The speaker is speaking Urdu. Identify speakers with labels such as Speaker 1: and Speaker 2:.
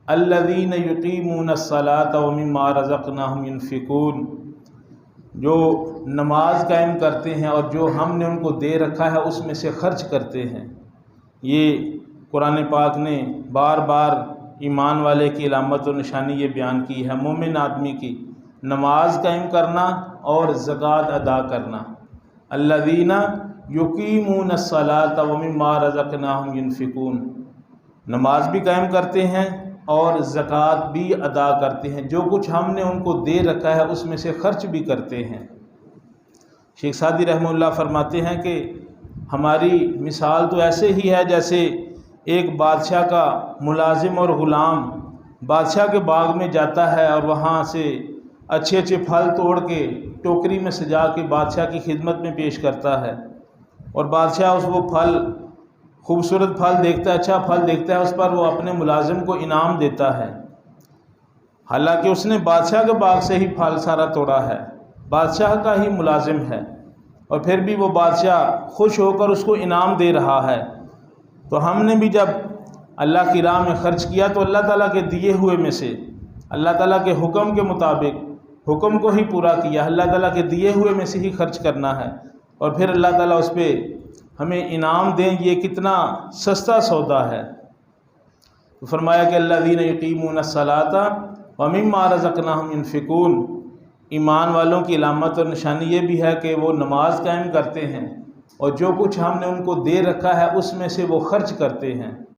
Speaker 1: الذین یقیمون الصلاۃ ومما رزقناہم ینفقون، جو نماز قائم کرتے ہیں اور جو ہم نے ان کو دے رکھا ہے اس میں سے خرچ کرتے ہیں۔ یہ قرآن پاک نے بار بار ایمان والے کی علامت و نشانی یہ بیان کی ہے، مومن آدمی کی نماز قائم کرنا اور زکوٰۃ ادا کرنا۔ الذین یقیمون الصلاۃ ومما رزقناہم ینفقون، نماز بھی قائم کرتے ہیں اور زکوٰۃ بھی ادا کرتے ہیں، جو کچھ ہم نے ان کو دے رکھا ہے اس میں سے خرچ بھی کرتے ہیں۔ شیخ سعدی رحمہ اللہ فرماتے ہیں کہ ہماری مثال تو ایسے ہی ہے جیسے ایک بادشاہ کا ملازم اور غلام بادشاہ کے باغ میں جاتا ہے اور وہاں سے اچھے اچھے پھل توڑ کے ٹوکری میں سجا کے بادشاہ کی خدمت میں پیش کرتا ہے، اور بادشاہ وہ پھل خوبصورت پھل دیکھتا ہے، اچھا پھل دیکھتا ہے، اس پر وہ اپنے ملازم کو انعام دیتا ہے، حالانکہ اس نے بادشاہ کے باغ سے ہی پھل سارا توڑا ہے، بادشاہ کا ہی ملازم ہے، اور پھر بھی وہ بادشاہ خوش ہو کر اس کو انعام دے رہا ہے۔ تو ہم نے بھی جب اللہ کی راہ میں خرچ کیا تو اللہ تعالیٰ کے دیے ہوئے میں سے، اللہ تعالیٰ کے حکم کے مطابق حکم کو ہی پورا کیا، اللہ تعالیٰ کے دیے ہوئے میں سے ہی خرچ کرنا ہے، اور پھر اللہ تعالیٰ اس پہ ہمیں انعام دیں، یہ کتنا سستا سودا ہے۔ تو فرمایا کہ الذین یقیمون الصلاۃ ومما رزقناہم ینفقون، ایمان والوں کی علامت اور نشانی یہ بھی ہے کہ وہ نماز قائم کرتے ہیں اور جو کچھ ہم نے ان کو دے رکھا ہے اس میں سے وہ خرچ کرتے ہیں۔